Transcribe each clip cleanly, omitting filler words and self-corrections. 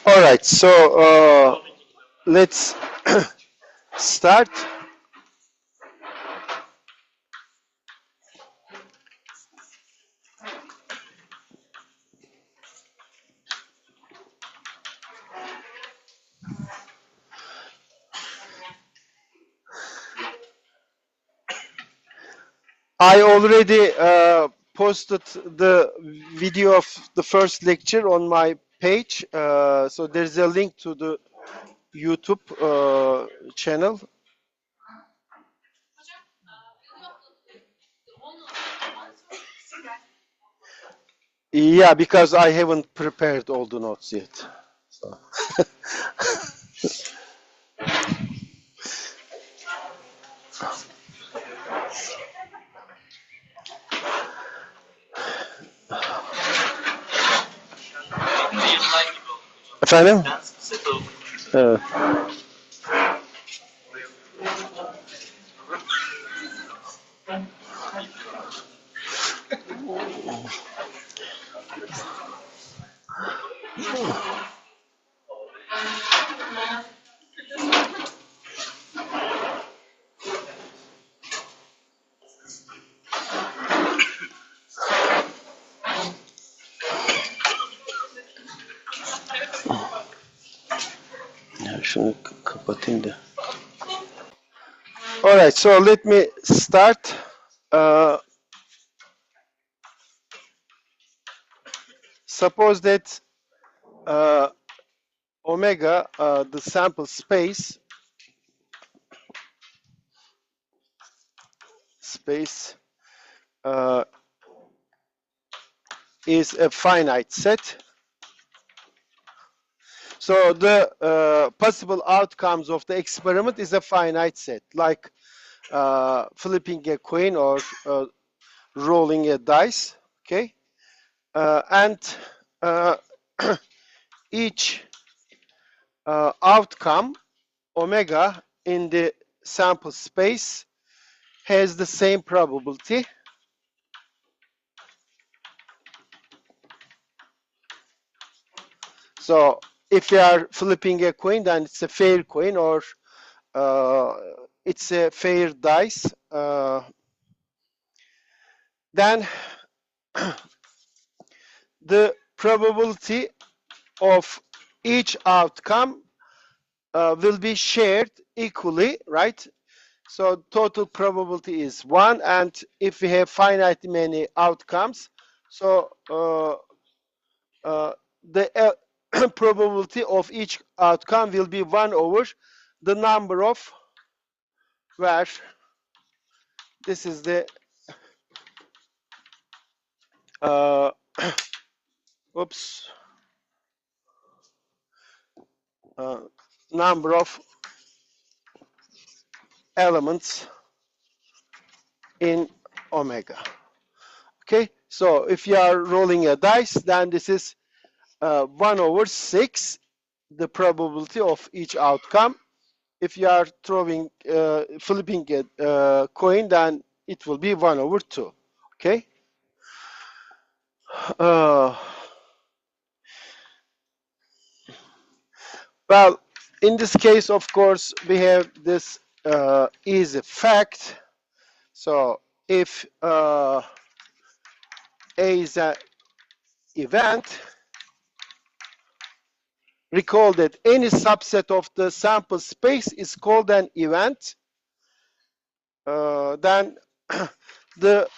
All right, so let's start. I already posted the video of the first lecture on my page, so there's a link to the YouTube channel. Yeah, because I haven't prepared all the notes yet. So. Efendim? Evet. Ya şunu kapatayım da. All right, so let me start. Suppose that omega, the sample space, uh, is a finite set. So the possible outcomes of the experiment is a finite set, like flipping a coin or rolling a dice, okay? And each outcome, omega, in the sample space has the same probability. So if you are flipping a coin, then it's a fair coin, or it's a fair dice. Then the probability of each outcome will be shared equally, right? So total probability is 1, and if we have finite many outcomes, so the probability of each outcome will be 1 over the number of, where this is the oops, number of elements in omega. Okay, so if you are rolling a dice, then this is 1 over 6, the probability of each outcome. If you are throwing, flipping a coin, then it will be 1 over 2. Okay. Well, in this case, of course, we have this easy fact. So if A is an event, recall that any subset of the sample space is called an event. Then the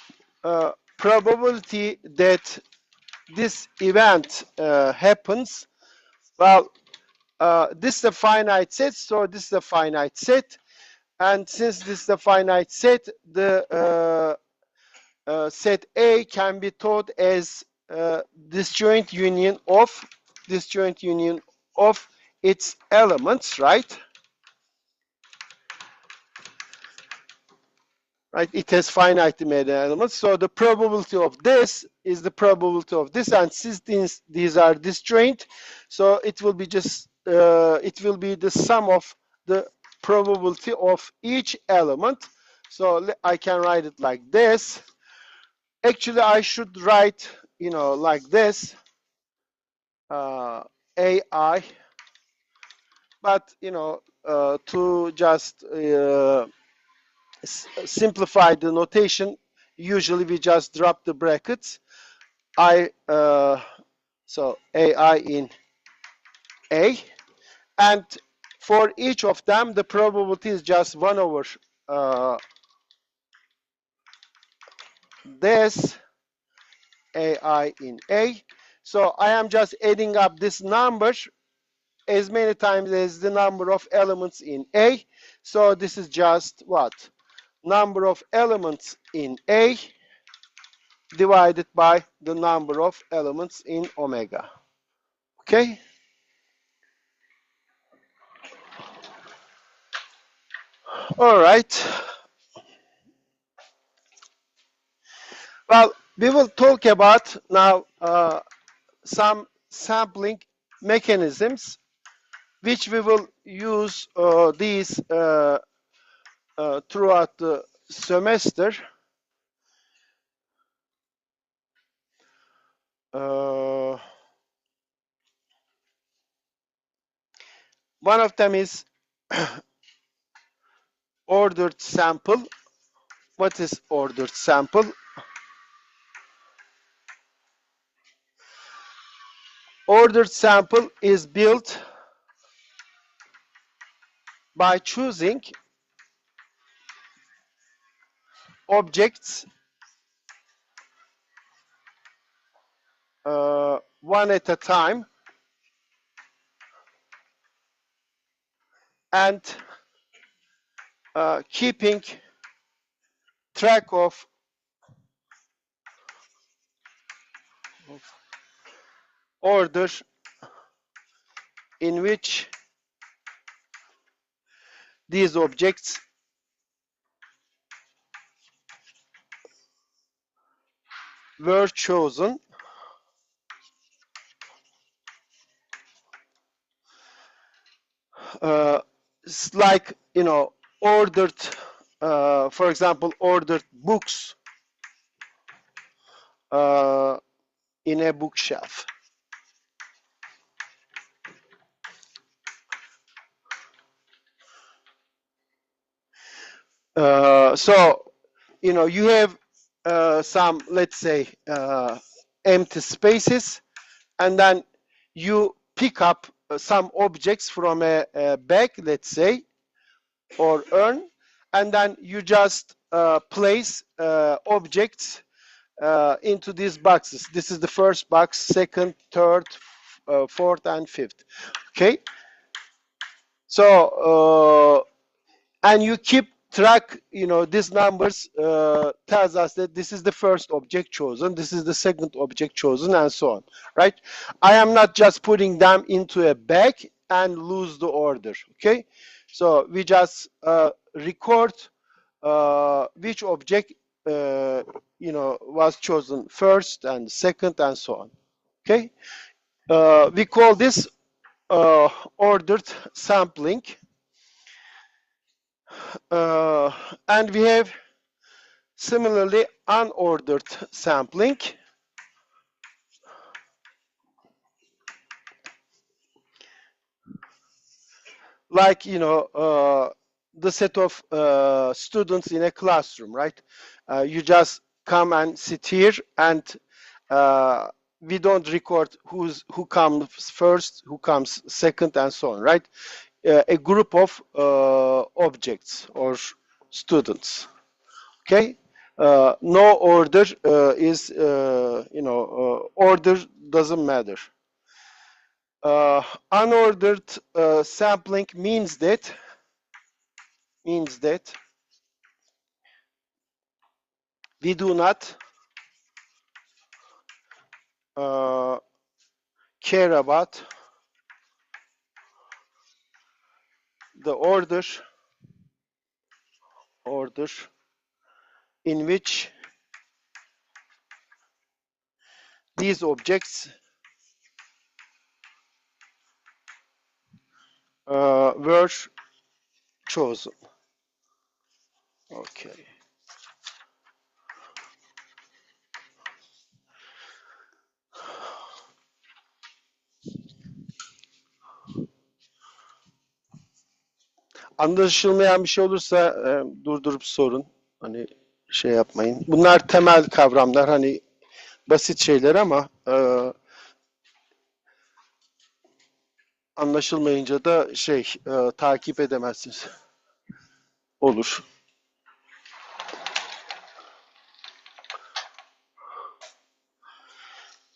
probability that this event happens, well, this is a finite set, so this is a finite set. And since this is a finite set, the set A can be thought as disjoint union of its elements, right? Right, it has finite many elements, so the probability of this is the probability of this, and since these are disjoint, so it will be just it will be the sum of the probability of each element. So I can write it like this. Actually, I should write, like this. AI, but to just simplify the notation, usually we just drop the brackets. So AI in A, and for each of them the probability is just 1 over this AI in A. So I am just adding up this number as many times as the number of elements in A. So this is just what? Number of elements in A divided by the number of elements in omega. Okay? All right. Well, we will talk about now some sampling mechanisms which we will use these throughout the semester. One of them is ordered sample. What is ordered sample? Ordered sample is built by choosing objects one at a time and keeping track of order in which these objects were chosen. It's like, ordered, for example, ordered books in a bookshelf. So, you have some, let's say, empty spaces, and then you pick up some objects from a bag, let's say, or urn, and then you just place objects into these boxes. This is the first box, second, third, fourth, and fifth. Okay. So and you keep track. These numbers tells us that this is the first object chosen, this is the second object chosen, and so on. Right? I am not just putting them into a bag and lose the order. Okay. So we just record which object was chosen first and second and so on. Okay. We call this ordered sampling. And we have similarly unordered sampling. Like, the set of students in a classroom, right? You just come and sit here, and we don't record who comes first, who comes second, and so on, right? A group of objects or students. Okay. No order is, order doesn't matter. Unordered sampling means that we do not care about the order in which these objects were chosen. Okay. Anlaşılmayan bir şey olursa durdurup sorun. Hani şey yapmayın. Bunlar temel kavramlar, hani basit şeyler ama anlaşılmayınca da takip edemezsiniz. Olur.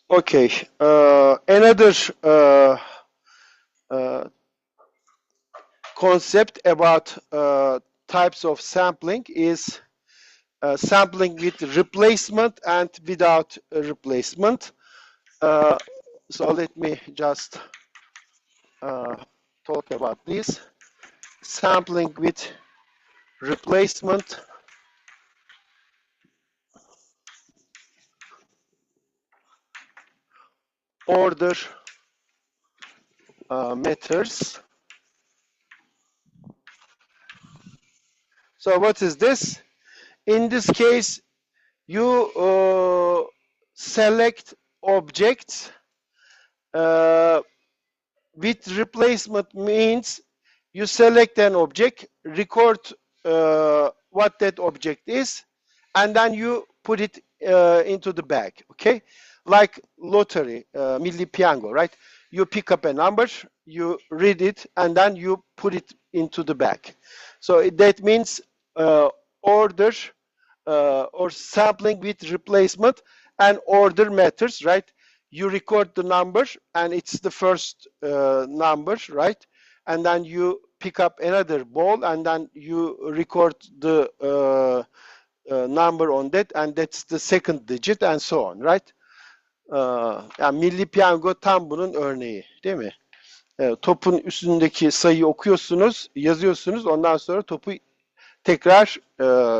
Okay. Another uh, concept about types of sampling is sampling with replacement and without replacement. So let me just talk about this. Sampling with replacement. Order matters. So what is this? In this case, you select objects. With replacement means you select an object, record what that object is, and then you put it into the bag, okay? Like lottery, Milli Piyango, right? You pick up a number, you read it, and then you put it into the bag. So that means order or sampling with replacement, and order matters, right? You record the number and it's the first number, right? And then you pick up another ball and then you record the number on that, and that's the second digit, and so on, right? Yani Milli Piyango tam bunun örneği, değil mi? Topun üstündeki sayıyı okuyorsunuz, yazıyorsunuz, ondan sonra topu tekrar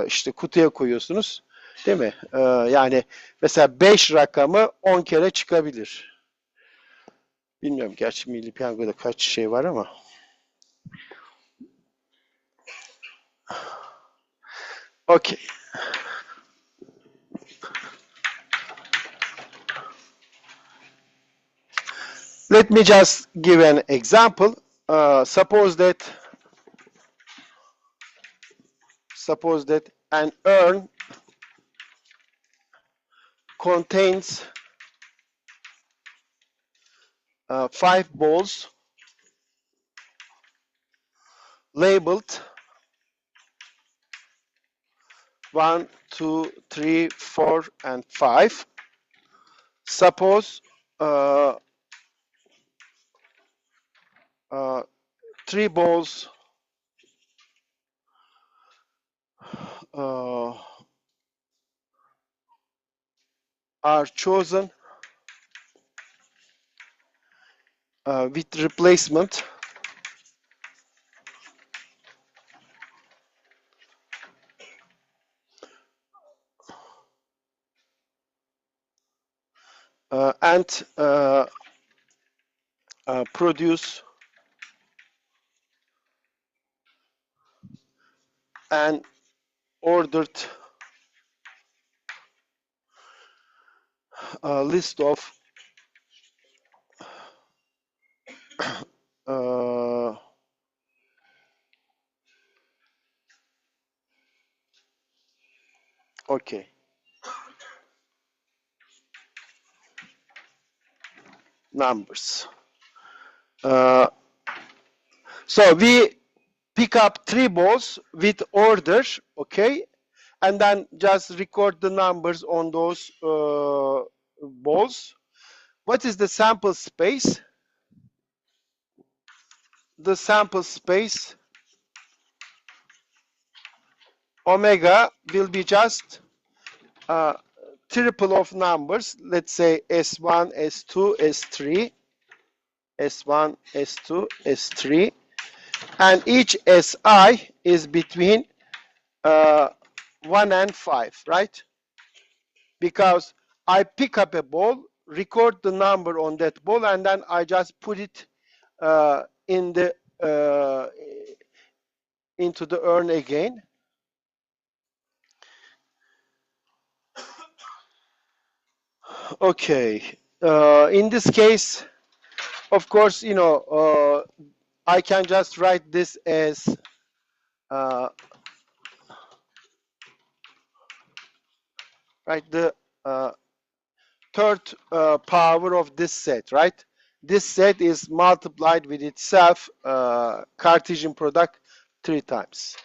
işte kutuya koyuyorsunuz, değil mi? Yani mesela 5 rakamı 10 kere çıkabilir. Bilmiyorum gerçi Milli Piyango'da kaç şey var ama. Okay. Let me just give an example. Suppose that an urn contains 5 balls labeled 1, 2, 3, 4, and 5. Suppose 3 balls are chosen with replacement. And produce an ordered list of okay. Numbers. So we pick up 3 balls with order, okay, and then just record the numbers on those balls. What is the sample space? The sample space omega will be just triple of numbers. Let's say S1, S2, S3, S1, S2, S3, and each SI is between 1 and 5, right? Because I pick up a ball, record the number on that ball, and then I just put it in the into the urn again. Okay. In this case, of course, you know, I can just write this as right, the third power of this set, right? This set is multiplied with itself, Cartesian product 3 times.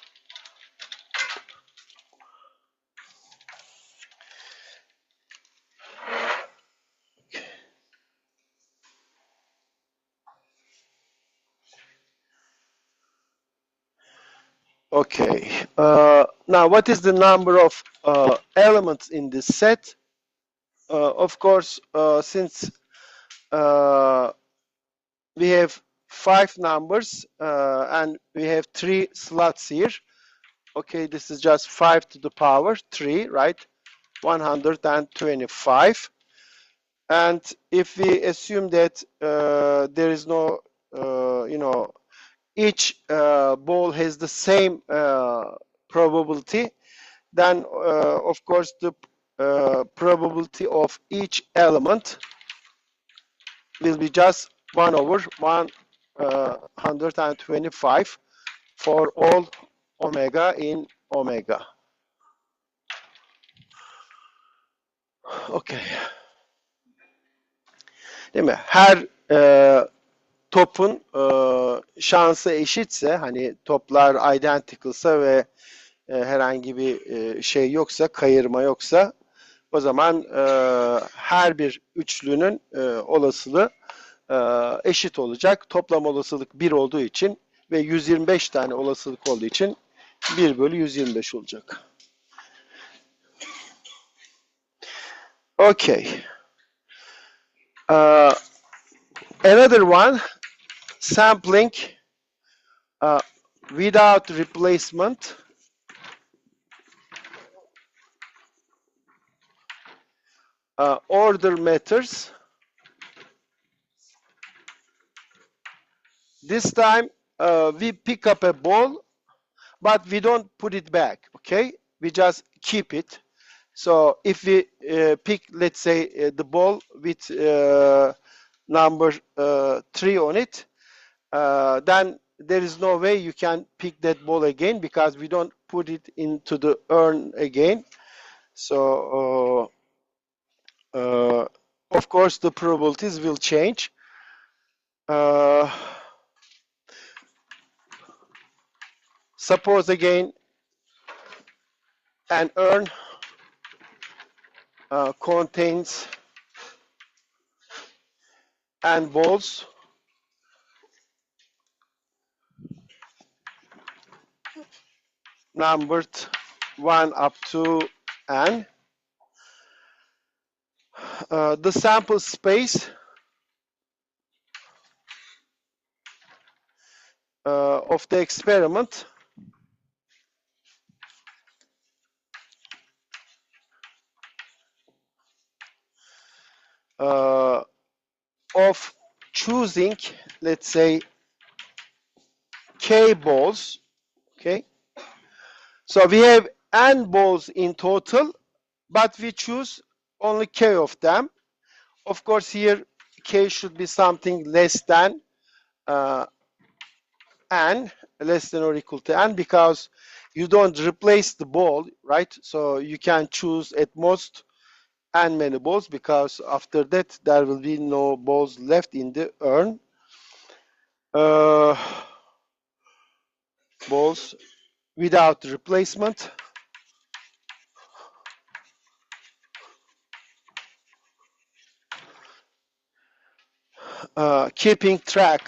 Okay, now what is the number of elements in this set? Of course, since we have 5 numbers and we have 3 slots here. Okay, this is just 5 to the power 3, right? 125. And if we assume that there is no, each ball has the same probability, then of course the probability of each element will be just 1 over 125 for all omega in omega. Okay. Değil mi? Her topun şansı eşitse, hani toplar identical'sa ve herhangi bir şey yoksa, kayırma yoksa, o zaman her bir üçlünün olasılığı eşit olacak. Toplam olasılık 1 olduğu için ve 125 tane olasılık olduğu için 1 bölü 125 olacak. Okay. Another one, sampling without replacement. Order matters. This time we pick up a ball, but we don't put it back, okay? We just keep it. So if we pick, let's say, the ball with number 3 on it, then there is no way you can pick that ball again because we don't put it into the urn again. So of course the probabilities will change. Suppose again an urn contains n balls. Numbered 1 up to n. The sample space of the experiment of choosing, let's say, k balls, okay? So we have n balls in total, but we choose only k of them. Of course, here k should be something less than n, less than or equal to n, because you don't replace the ball, right? So you can choose at most n many balls, because after that there will be no balls left in the urn. Balls without replacement. Keeping track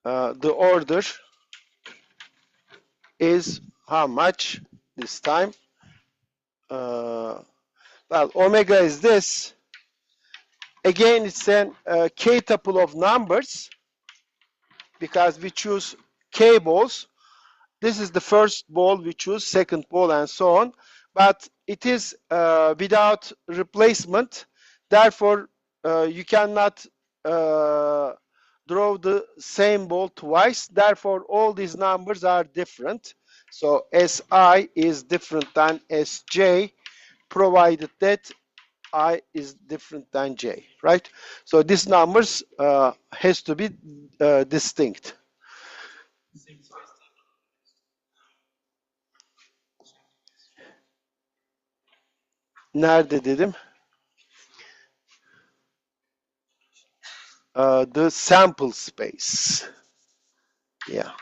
the order is how much this time? Well, omega is this. Again, it's an k tuple of numbers because we choose k balls. This is the first ball we choose, second ball, and so on. But it is without replacement. Therefore, you cannot draw the same ball twice. Therefore, all these numbers are different. So Si is different than Sj, provided that I is different than j, right? So these numbers has to be distinct. Nerede dedim? The sample space. Yeah.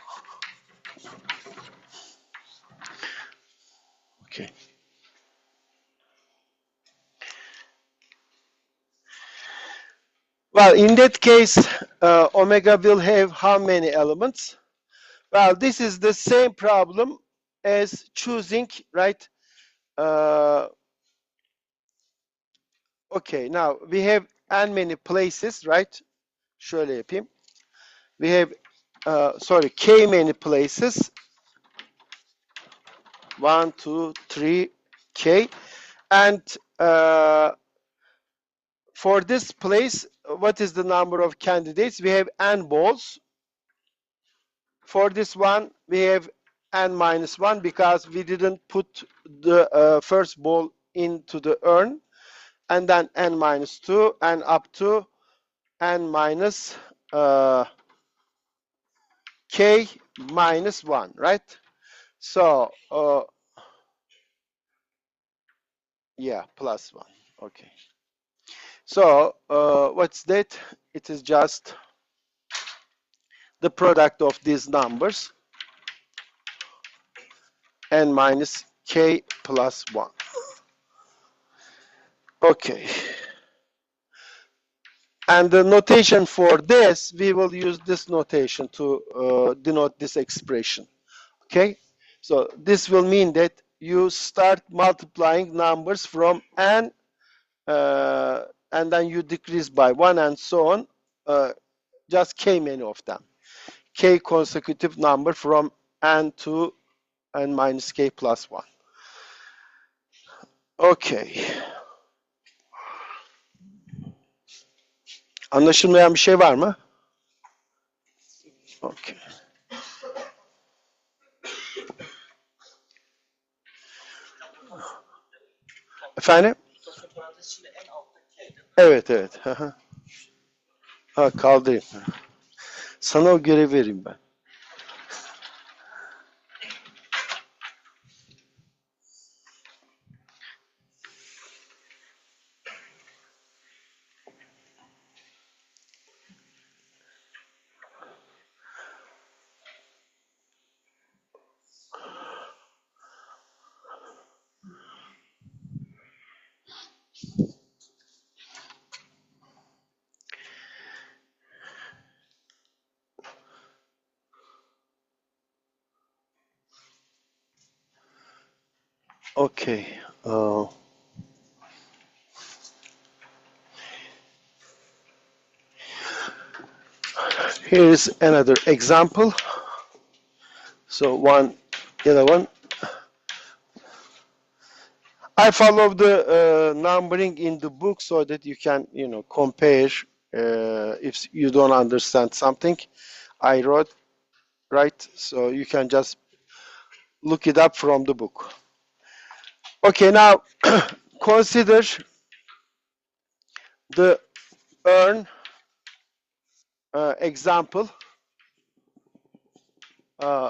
Okay. Well, in that case, omega will have how many elements? Well, this is the same problem as choosing, right? Okay, now we have n many places, right? Şöyle yapayım. We have, sorry, k many places. 1, 2, 3, k. And for this place, what is the number of candidates? We have n balls. For this one, we have n minus 1 because we didn't put the first ball into the urn. And then n minus 2 and up to n minus k minus 1, right? So, yeah, plus 1. Okay. So, what's that? It is just the product of these numbers, n minus k plus 1. Okay. And the notation for this, we will use this notation to denote this expression. Okay? So this will mean that you start multiplying numbers from n, and then you decrease by 1 and so on, just k many of them. K consecutive number from n to n minus k plus 1. Okay. Anlaşılmayan bir şey var mı? Okay. Efendim? Evet, evet. Ha, kaldırayım. Sana o görev vereyim ben. Okay. Here is another example. So 111. I follow the numbering in the book so that you can, compare if you don't understand something. I wrote, right? So you can just look it up from the book. Okay, now consider the urn example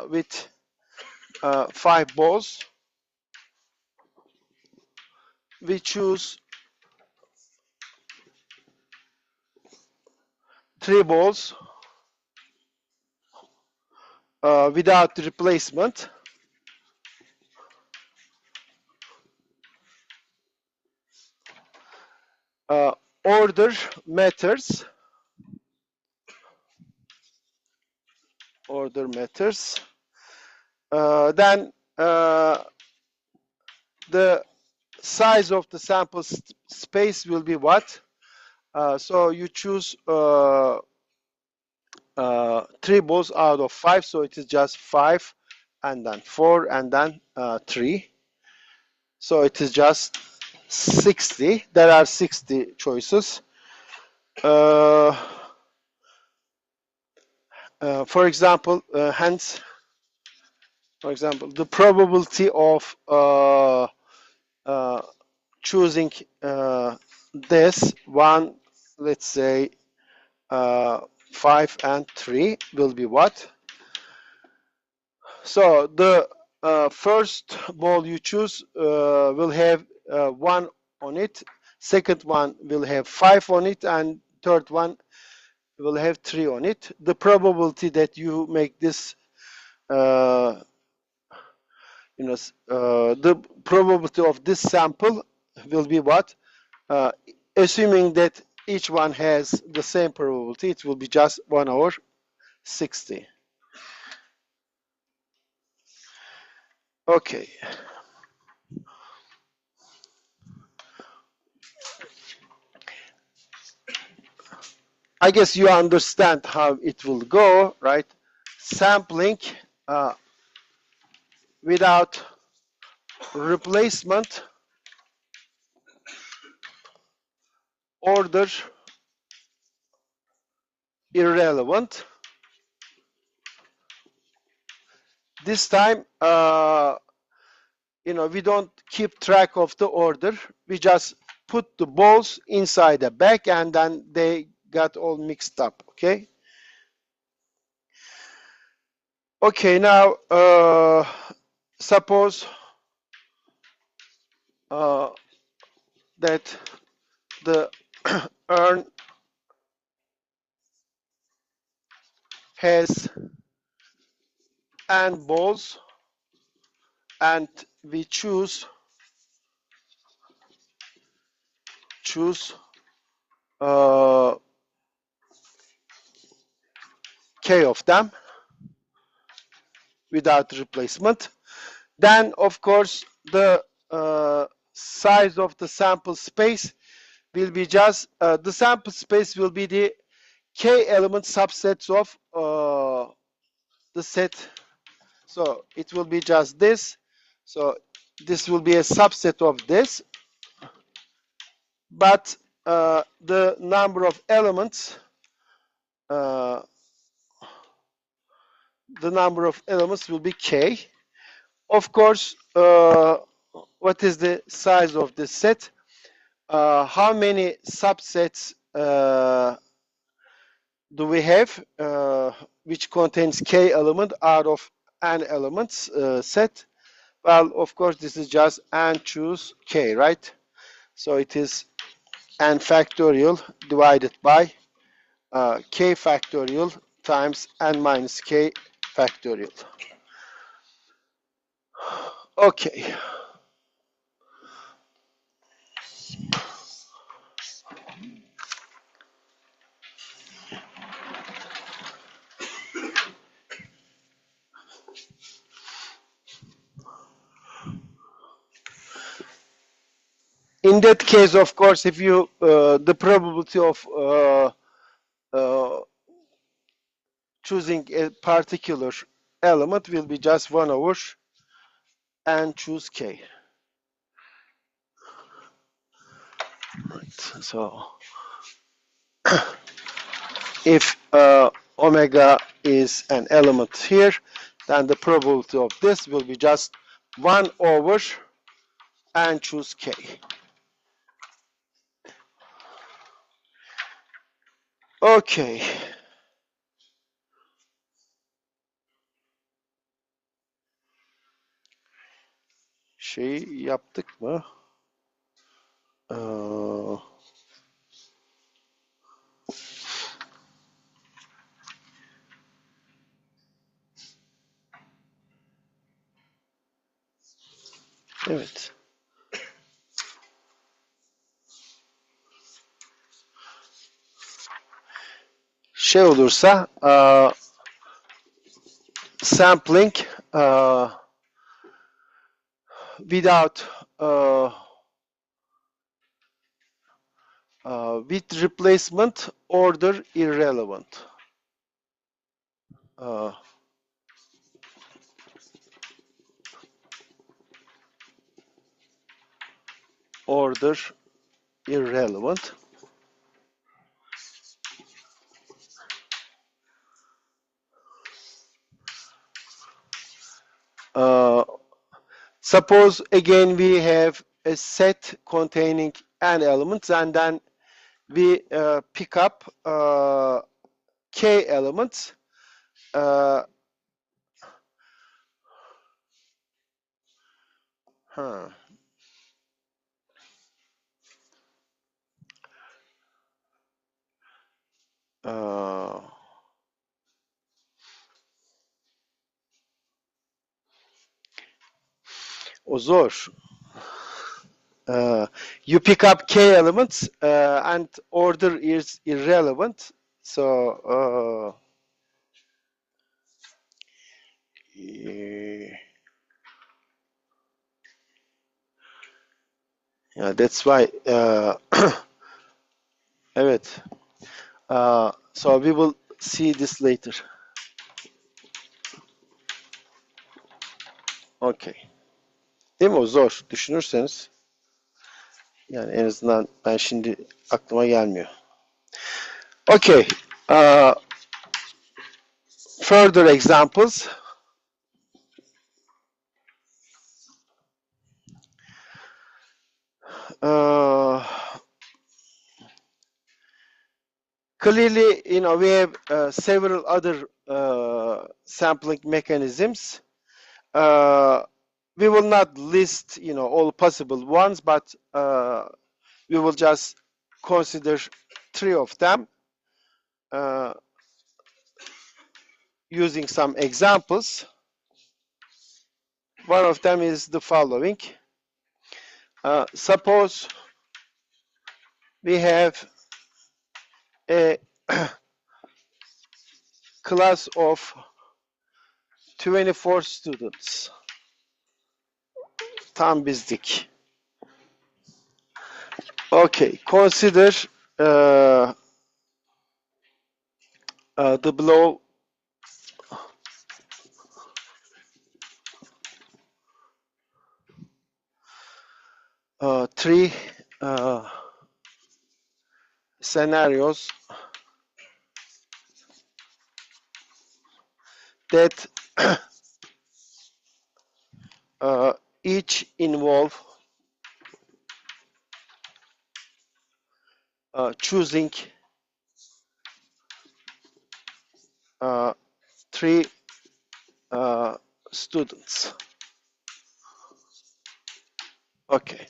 with 5 balls. We choose 3 balls without replacement. Order matters. Order matters. Then the size of the sample space will be what? So you choose 3 balls out of 5, so it is just 5, and then 4, and then 3. So it is just 60. There are 60 choices. For example, hence, for example, the probability of choosing this one, let's say 5 and 3 will be what? So the first ball you choose will have 1 on it, second one will have 5 on it, and third one will have 3 on it. The probability that you make this the probability of this sample will be what? Assuming that each one has the same probability, it will be just 1 over 60. Okay. I guess you understand how it will go, right? Sampling without replacement, order irrelevant. This time, we don't keep track of the order. We just put the balls inside the bag and then they got all mixed up, okay? Okay, now suppose that the urn has n balls and we choose k of them without replacement. Then, of course, the size of the sample space will be just the sample space will be the k element subsets of the set. So it will be just this. So this will be a subset of this, but the number of elements will be k. Of course, what is the size of the set? How many subsets do we have which contains k element out of n elements set? Well, of course, this is just n choose k, right? So it is n factorial divided by k factorial times n minus k factorial. Okay. In that case, of course, if you the probability of choosing a particular element will be just 1 over n choose k. Right. So if omega is an element here, then the probability of this will be just 1 over n choose k. Okay. Şey yaptık mı? Evet. Şey olursa sampling without with replacement order irrelevant. Order irrelevant. Suppose again we have a set containing n elements, and then we pick up k elements. O zor. You pick up k elements and order is irrelevant. So yeah, that's why. Evet. So we will see this later. Okay. Değil mi o zor düşünürseniz? Yani en azından ben şimdi aklıma gelmiyor. Okay. Further examples. Clearly, we have several other sampling mechanisms. We will not list, all possible ones, but we will just consider 3 of them using some examples. One of them is the following. Suppose we have a class of 24 students. Tam bizdik. Okay, consider the below three scenarios that each involve choosing 3 students. Okay.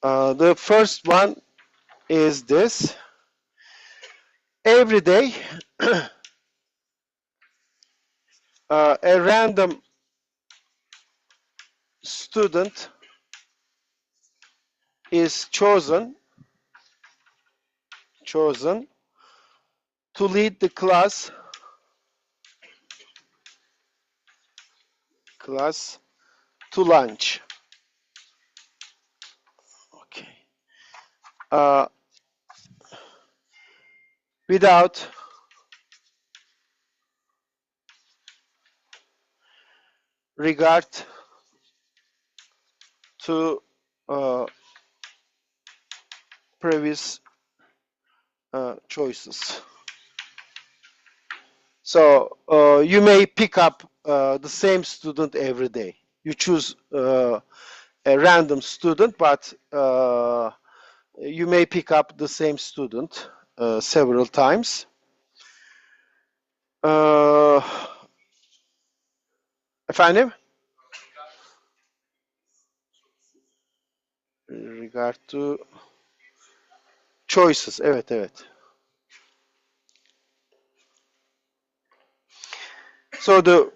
The first one is this. Every day, a random student is chosen to lead the class to lunch. Okay. Without regard to previous choices. So you may pick up the same student every day. You choose a random student, but you may pick up the same student several times. Efendim? Regard to choices. Evet. So the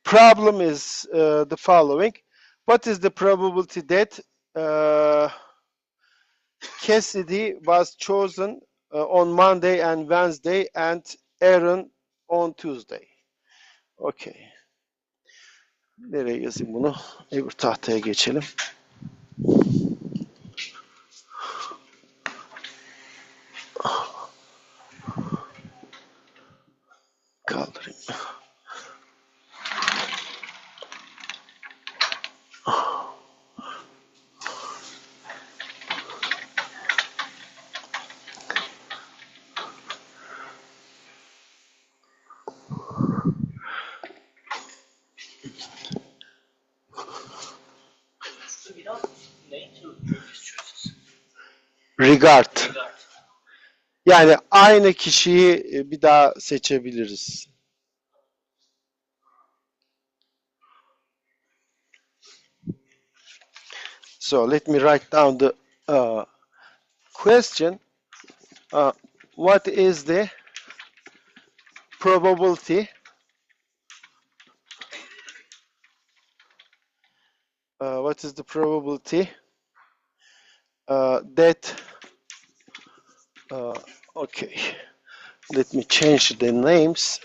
problem is the following. What is the probability that Cassidy was chosen on Monday and Wednesday and Aaron on Tuesday? Okay. Nereye yazayım bunu? Öbür tahtaya geçelim. Kaldırayım. Regard. Yani aynı kişiyi bir daha seçebiliriz. So let me write down the question. What is the probability what is the probability that okay, let me change the names.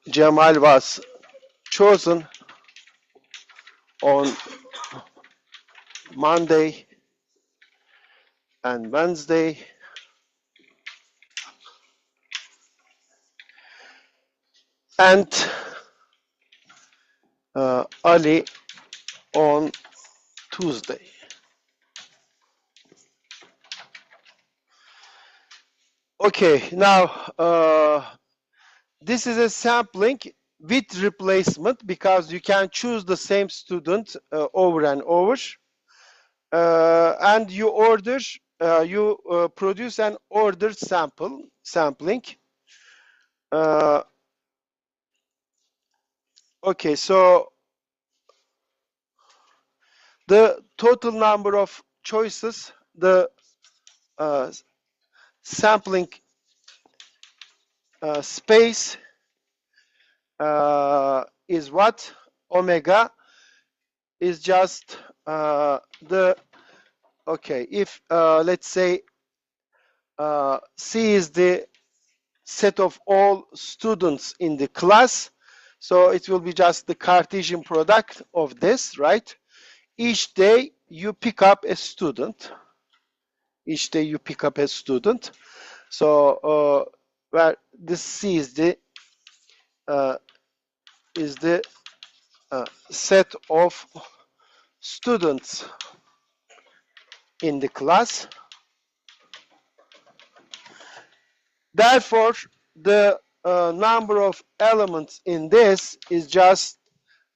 Jamal was chosen on Monday and Wednesday, and Ali on Tuesday. Okay, now this is a sampling with replacement because you can choose the same student over and over, and you order, you produce an ordered sampling. Okay, so the total number of choices, the sampling space is what? Omega is just the, okay, if let's say C is the set of all students in the class, so it will be just the Cartesian product of this, right? Each day you pick up a student. Each day you pick up a student. So where this C is the set of students in the class. Therefore, the number of elements in this is just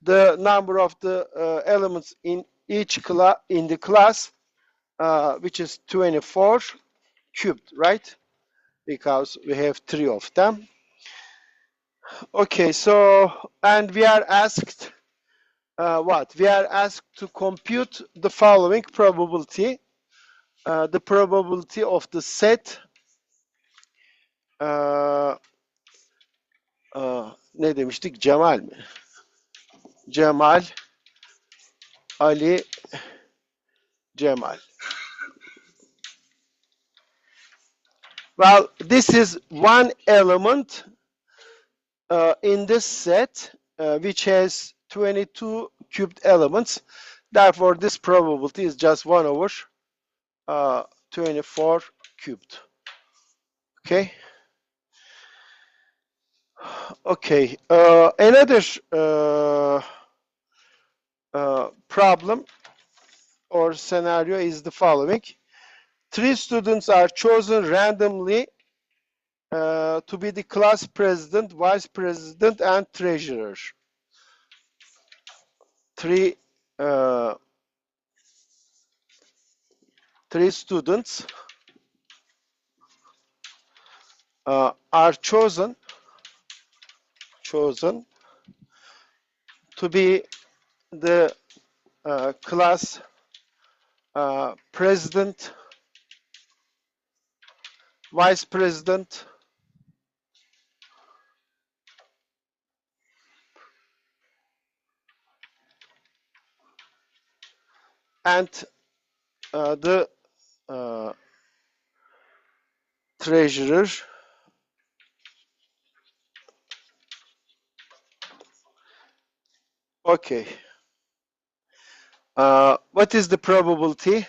the number of the elements in each class in the class, which is 24 cubed, right? Because we have 3 of them. Okay, so and we are asked what? We are asked to compute the following probability. The probability of the set ne demiştik? Cemal mi? Cemal, Ali, Cemal. Well, this is one element in this set which has 22 cubed elements. Therefore, this probability is just 1 over 24 cubed. Okay. Okay. Another problem or scenario is the following. 3 students are chosen randomly to be the class president, vice president, and treasurer. 3 students are chosen to be the class president, vice president, and the treasurer. Okay. What is the probability?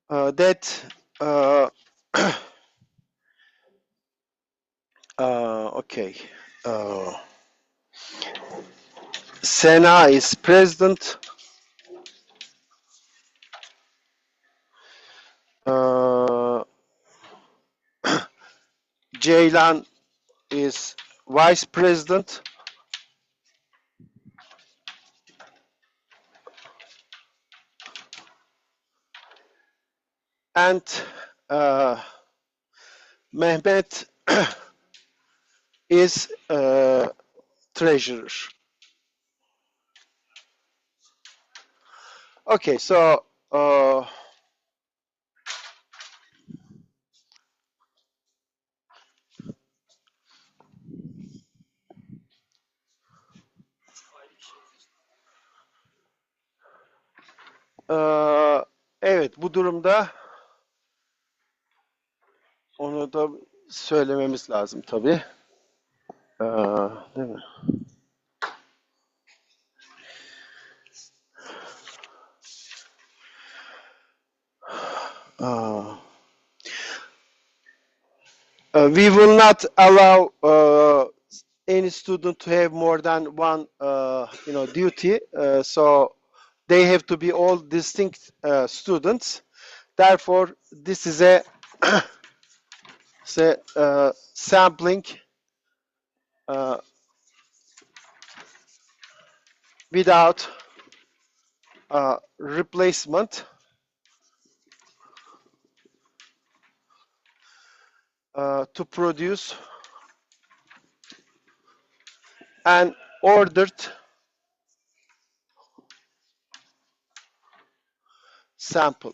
That okay. Sena is president. Ceylan is vice president, and Mehmet is treasurer. Okay, so evet, bu durumda onu da söylememiz lazım tabii. Değil mi? We will not allow any student to have more than one, duty. So they have to be all distinct students. Therefore, this is a sampling without replacement to produce an ordered sample.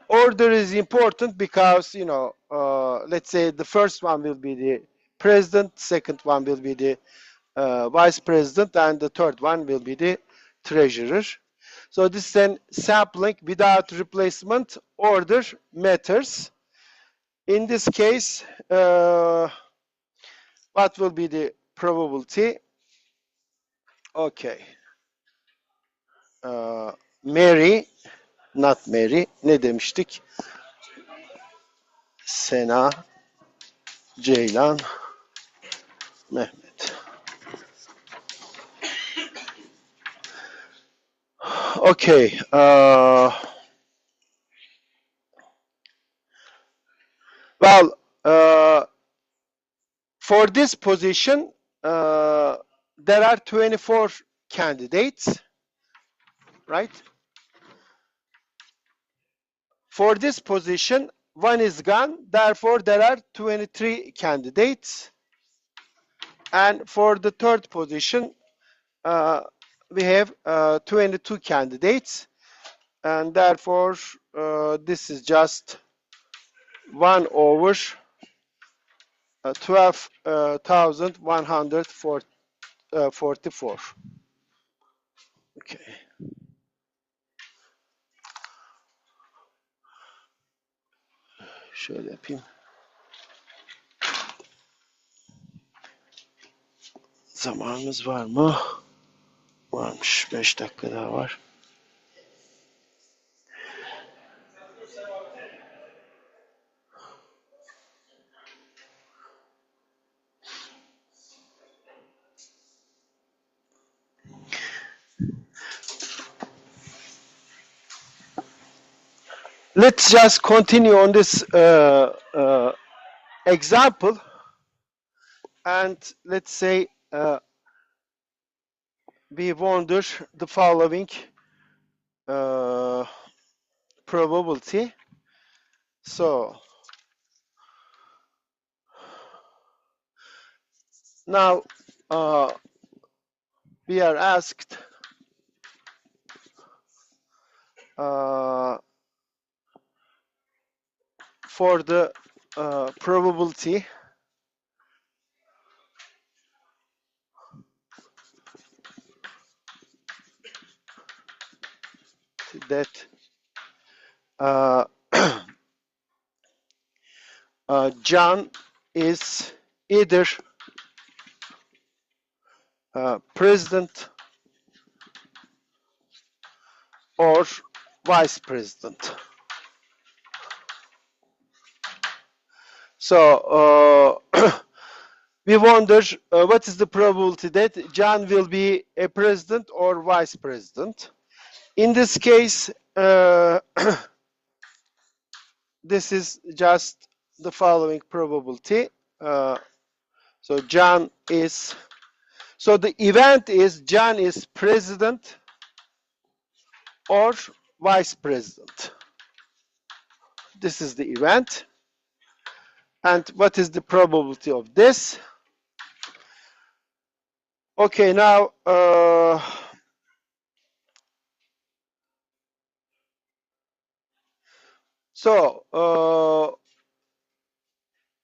Order is important because, let's say the first one will be the president, second one will be the vice president, and the third one will be the treasurer. So this is an sampling without replacement. Order matters. In this case, what will be the probability? Okay. Mary, not Mary, ne demiştik? Sena, Ceylan, Mehmet. Okay. Well, for this position, there are 24 candidates, right? For this position, one is gone, therefore there are 23 candidates. And for the third position, we have 22 candidates, and therefore this is just 1 over 12,144. Okay. Şöyle yapayım. Zamanımız var mı? Varmış. 5 dakika daha var. Let's just continue on this example, and let's say we wonder the following probability. So now we are asked for the probability that John is either president or vice president. So we wonder what is the probability that John will be a president or vice president. In this case, this is just the following probability. So John is, so the event is John is president or vice president. This is the event. And what is the probability of this? Okay, now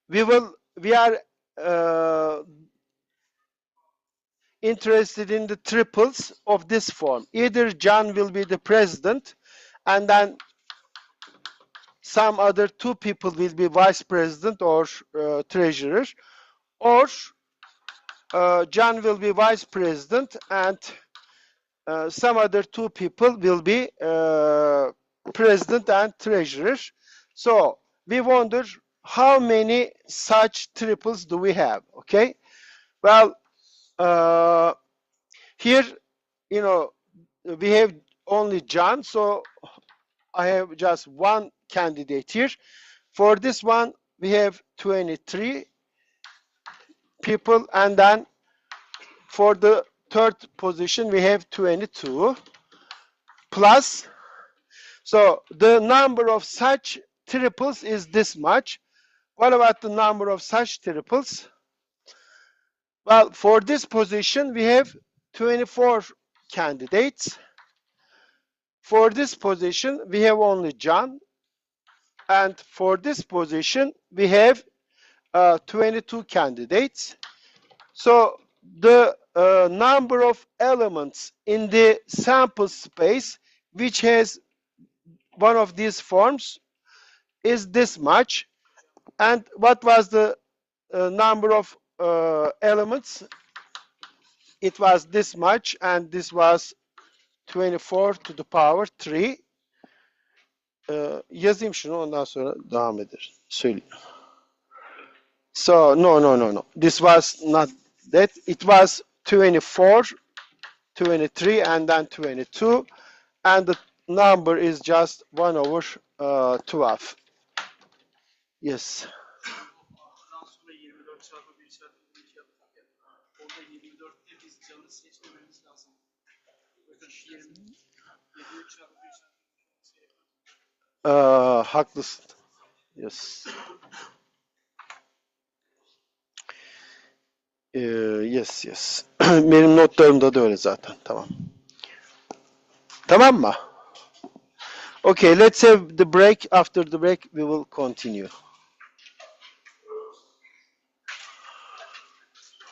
we are interested in the triples of this form. Either John will be the president, and then some other two people will be vice president or treasurer, or John will be vice president and some other two people will be president and treasurer. So we wonder how many such triples do we have? Okay, well, here, you know, we have only John, so I have just one candidate here. For this one, we have 23 people, and then for the third position, we have 22 plus. So the number of such triples is this much. What about the number of such triples? Well, for this position, we have 24 candidates. For this position, we have only John. And for this position, we have 22 candidates. So the number of elements in the sample space which has one of these forms is this much. And what was the number of elements? It was this much, and this was 24 to the power 3. Yazayım şunu, ondan sonra devam eder. Söyleyeyim. So no. This was not that. It was 24, 23, and then 22, and the number is just 1 over 12. Yes. Haklısın. Yes. Yes. Benim notlarımda da öyle zaten. Tamam. Tamam mı? Okay, let's have the break. After the break, we will continue.